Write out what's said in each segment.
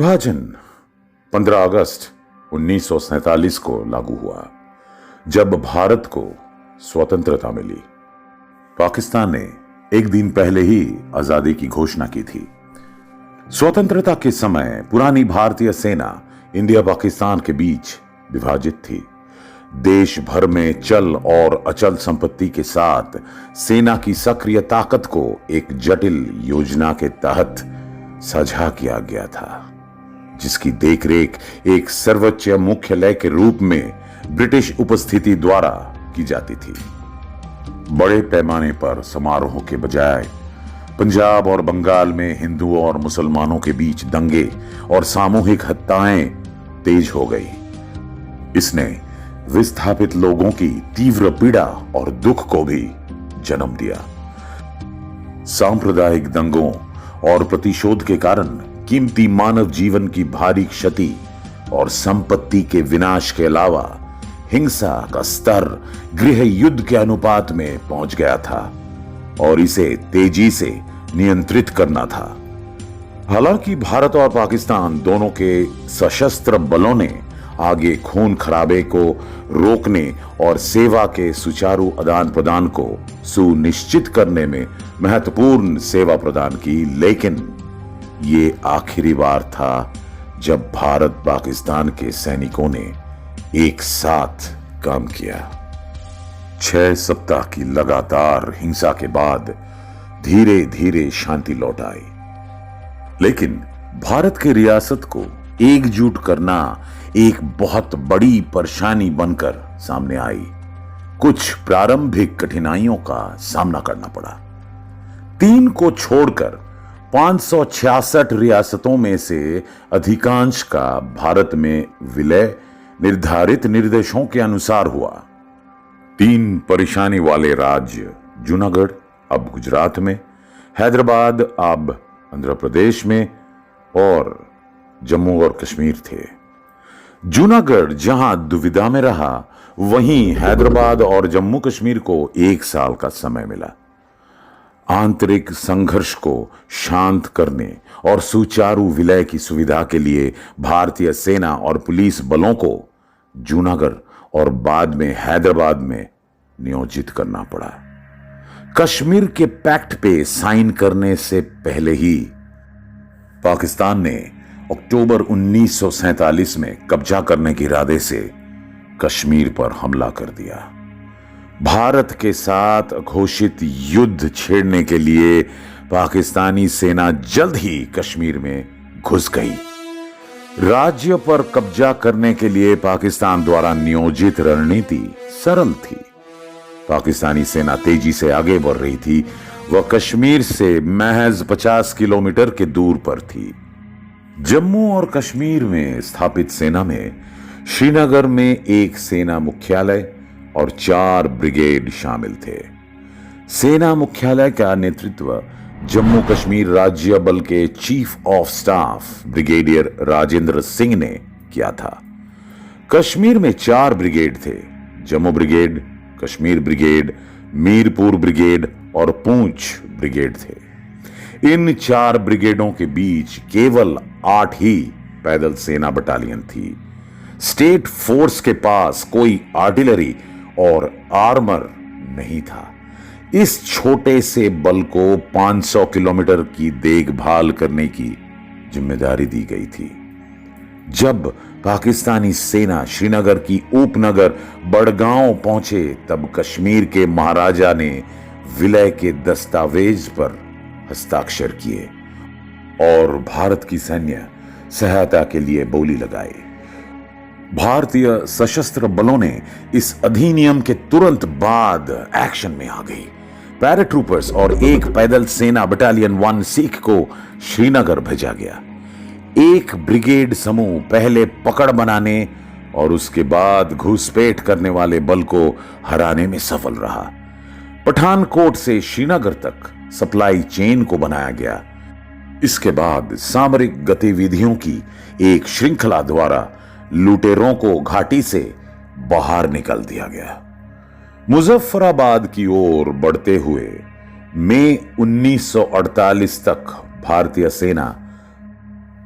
विभाजन 15 अगस्त 1947 को लागू हुआ, जब भारत को स्वतंत्रता मिली। पाकिस्तान ने एक दिन पहले ही आजादी की घोषणा की थी। स्वतंत्रता के समय पुरानी भारतीय सेना इंडिया पाकिस्तान के बीच विभाजित थी। देश भर में चल और अचल संपत्ति के साथ सेना की सक्रिय ताकत को एक जटिल योजना के तहत साझा किया गया था, जिसकी देखरेख एक सर्वोच्च मुख्यालय के रूप में ब्रिटिश उपस्थिति द्वारा की जाती थी। बड़े पैमाने पर समारोहों के बजाय पंजाब और बंगाल में हिंदुओं और मुसलमानों के बीच दंगे और सामूहिक हत्याएं तेज हो गई। इसने विस्थापित लोगों की तीव्र पीड़ा और दुख को भी जन्म दिया। सांप्रदायिक दंगों और प्रतिशोध के कारण कीमती मानव जीवन की भारी क्षति और संपत्ति के विनाश के अलावा हिंसा का स्तर गृह युद्ध के अनुपात में पहुंच गया था और इसे तेजी से नियंत्रित करना था। हालांकि भारत और पाकिस्तान दोनों के सशस्त्र बलों ने आगे खून खराबे को रोकने और सेवा के सुचारू आदान प्रदान को सुनिश्चित करने में महत्वपूर्ण सेवा प्रदान की, लेकिन ये आखिरी बार था जब भारत पाकिस्तान के सैनिकों ने एक साथ काम किया। 6 सप्ताह की लगातार हिंसा के बाद धीरे धीरे शांति लौट आई, लेकिन भारत की रियासत को एकजुट करना एक बहुत बड़ी परेशानी बनकर सामने आई। कुछ प्रारंभिक कठिनाइयों का सामना करना पड़ा। 3 को छोड़कर 566 रियासतों में से अधिकांश का भारत में विलय निर्धारित निर्देशों के अनुसार हुआ। 3 परेशानी वाले राज्य जूनागढ़ अब गुजरात में, हैदराबाद अब आंध्र प्रदेश में और जम्मू और कश्मीर थे। जूनागढ़ जहां दुविधा में रहा, वहीं हैदराबाद और जम्मू कश्मीर को 1 साल का समय मिला। आंतरिक संघर्ष को शांत करने और सुचारू विलय की सुविधा के लिए भारतीय सेना और पुलिस बलों को जूनागढ़ और बाद में हैदराबाद में नियोजित करना पड़ा। कश्मीर के पैक्ट पे साइन करने से पहले ही पाकिस्तान ने अक्टूबर 1947 में कब्जा करने के इरादे से कश्मीर पर हमला कर दिया। भारत के साथ घोषित युद्ध छेड़ने के लिए पाकिस्तानी सेना जल्द ही कश्मीर में घुस गई। राज्य पर कब्जा करने के लिए पाकिस्तान द्वारा नियोजित रणनीति सरल थी। पाकिस्तानी सेना तेजी से आगे बढ़ रही थी। वह कश्मीर से महज 50 किलोमीटर के दूर पर थी। जम्मू और कश्मीर में स्थापित सेना में श्रीनगर में एक सेना मुख्यालय और 4 ब्रिगेड शामिल थे। सेना मुख्यालय का नेतृत्व जम्मू कश्मीर राज्य बल के chief of staff brigadier Rajendra Singh ने किया था। कश्मीर में 4 ब्रिगेड थे: Jammu brigade, Kashmir brigade, Mirpur brigade और पूंछ ब्रिगेड थे। इन 4 ब्रिगेडों के बीच केवल 8 ही पैदल सेना बटालियन थी। स्टेट फोर्स के पास कोई आर्टिलरी और आर्मर नहीं था। इस छोटे से बल को 500 किलोमीटर की देखभाल करने की जिम्मेदारी दी गई थी। जब पाकिस्तानी सेना श्रीनगर की उपनगर बड़गांव पहुंचे, तब कश्मीर के महाराजा ने विलय के दस्तावेज पर हस्ताक्षर किए और भारत की सैन्य सहायता के लिए बोली लगाई। भारतीय सशस्त्र बलों ने इस अधिनियम के तुरंत बाद एक्शन में आ गई। पैराट्रूपर्स और एक पैदल सेना बटालियन 1 सिख को श्रीनगर भेजा गया। एक ब्रिगेड समूह पहले पकड़ बनाने और उसके बाद घुसपैठ करने वाले बल को हराने में सफल रहा। पठानकोट से श्रीनगर तक सप्लाई चेन को बनाया गया। इसके बाद सामरिक गतिविधियों की एक श्रृंखला द्वारा लुटेरों को घाटी से बाहर निकल दिया गया। मुजफ्फराबाद की ओर बढ़ते हुए मई 1948 तक भारतीय सेना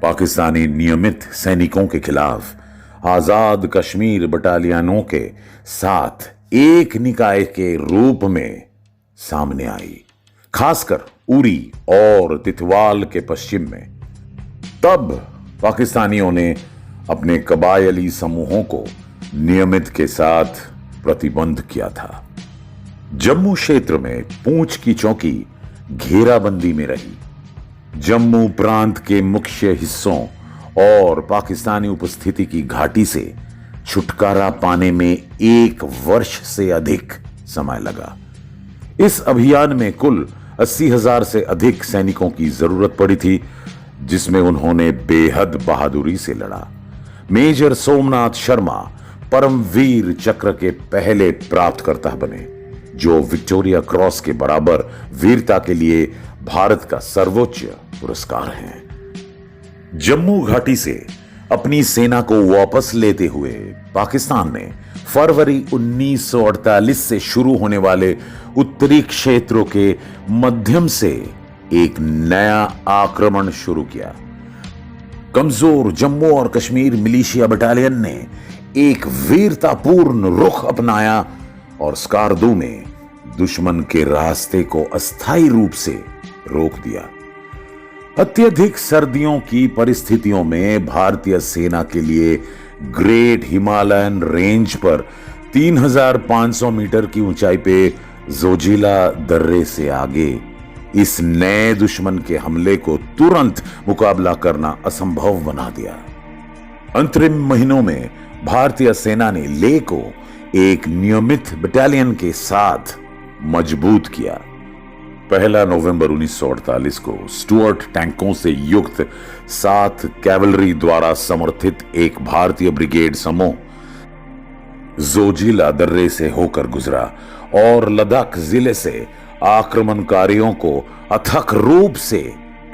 पाकिस्तानी नियमित सैनिकों के खिलाफ आजाद कश्मीर बटालियनों के साथ एक निकाय के रूप में सामने आई, खासकर उरी और तितवाल के पश्चिम में। तब पाकिस्तानियों ने अपने कबायली समूहों को नियमित के साथ प्रतिबंध किया था। जम्मू क्षेत्र में पूंछ की चौकी घेराबंदी में रही। जम्मू प्रांत के मुख्य हिस्सों और पाकिस्तानी उपस्थिति की घाटी से छुटकारा पाने में 1 वर्ष से अधिक समय लगा। इस अभियान में कुल 80,000 से अधिक सैनिकों की जरूरत पड़ी थी, जिसमें उन्होंने बेहद बहादुरी से लड़ा। मेजर सोमनाथ शर्मा परमवीर चक्र के पहले प्राप्तकर्ता बने, जो विक्टोरिया क्रॉस के बराबर वीरता के लिए भारत का सर्वोच्च पुरस्कार है। जम्मू घाटी से अपनी सेना को वापस लेते हुए पाकिस्तान ने फरवरी 1948 से शुरू होने वाले उत्तरी क्षेत्रों के मध्यम से एक नया आक्रमण शुरू किया। कमजोर जम्मू और कश्मीर मिलिशिया बटालियन ने एक वीरतापूर्ण रुख अपनाया और स्कार्दू में दुश्मन के रास्ते को अस्थायी रूप से रोक दिया। अत्यधिक सर्दियों की परिस्थितियों में भारतीय सेना के लिए ग्रेट हिमालयन रेंज पर 3,500 मीटर की ऊंचाई पे जोजिला दर्रे से आगे इस नए दुश्मन के हमले को तुरंत मुकाबला करना असंभव बना दिया। अंतरिम महीनों में भारतीय सेना ने लेह को एक नियमित बटालियन के साथ मजबूत किया। 1 नवंबर 1948 को स्टुअर्ट टैंकों से युक्त 7 कैवलरी द्वारा समर्थित एक भारतीय ब्रिगेड समूह जोजिला दर्रे से होकर गुजरा और लद्दाख जिले से आक्रमणकारियों को अथक रूप से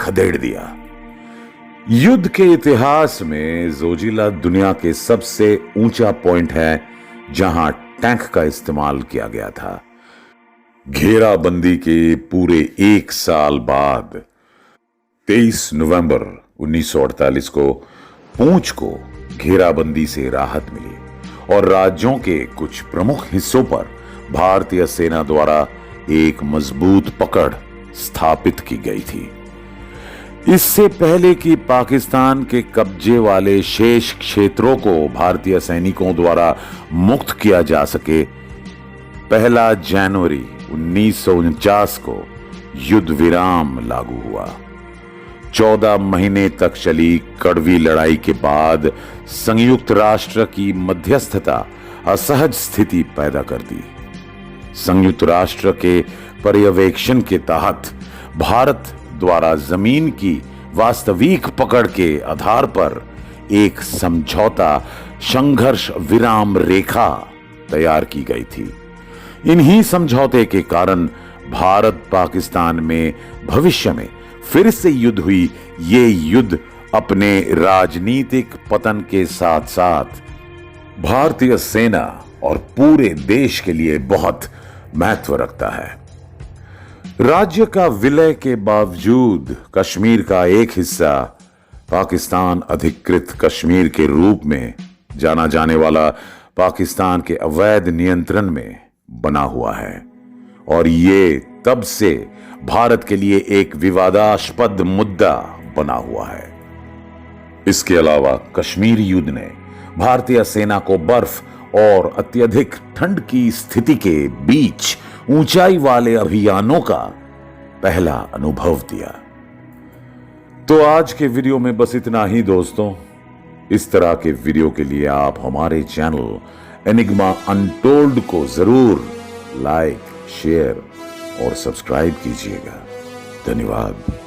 खदेड़ दिया। युद्ध के इतिहास में जोजिला दुनिया के सबसे ऊंचा पॉइंट है जहां टैंक का इस्तेमाल किया गया था। घेराबंदी के पूरे 1 साल बाद 23 नवंबर 1948 को पूंछ को घेराबंदी से राहत मिली और राज्यों के कुछ प्रमुख हिस्सों पर भारतीय सेना द्वारा एक मजबूत पकड़ स्थापित की गई थी। इससे पहले कि पाकिस्तान के कब्जे वाले शेष क्षेत्रों को भारतीय सैनिकों द्वारा मुक्त किया जा सके, 1 जनवरी 1949 को युद्ध विराम लागू हुआ। 14 महीने तक चली कड़वी लड़ाई के बाद संयुक्त राष्ट्र की मध्यस्थता असहज स्थिति पैदा कर दी। संयुक्त राष्ट्र के पर्यवेक्षण के तहत भारत द्वारा जमीन की वास्तविक पकड़ के आधार पर एक समझौता संघर्ष विराम रेखा तैयार की गई थी। इन्हीं समझौते के कारण भारत पाकिस्तान में भविष्य में फिर से युद्ध हुई। ये युद्ध अपने राजनीतिक पतन के साथ साथ भारतीय सेना और पूरे देश के लिए बहुत महत्व रखता है। राज्य का विलय के बावजूद कश्मीर का एक हिस्सा पाकिस्तान अधिकृत कश्मीर के रूप में जाना जाने वाला पाकिस्तान के अवैध नियंत्रण में बना हुआ है और ये तब से भारत के लिए एक विवादास्पद मुद्दा बना हुआ है। इसके अलावा कश्मीर युद्ध ने भारतीय सेना को बर्फ और अत्यधिक ठंड की स्थिति के बीच ऊंचाई वाले अभियानों का पहला अनुभव दिया। तो आज के वीडियो में बस इतना ही दोस्तों। इस तरह के वीडियो के लिए आप हमारे चैनल एनिग्मा अनटोल्ड को जरूर लाइक, शेयर और सब्सक्राइब कीजिएगा। धन्यवाद।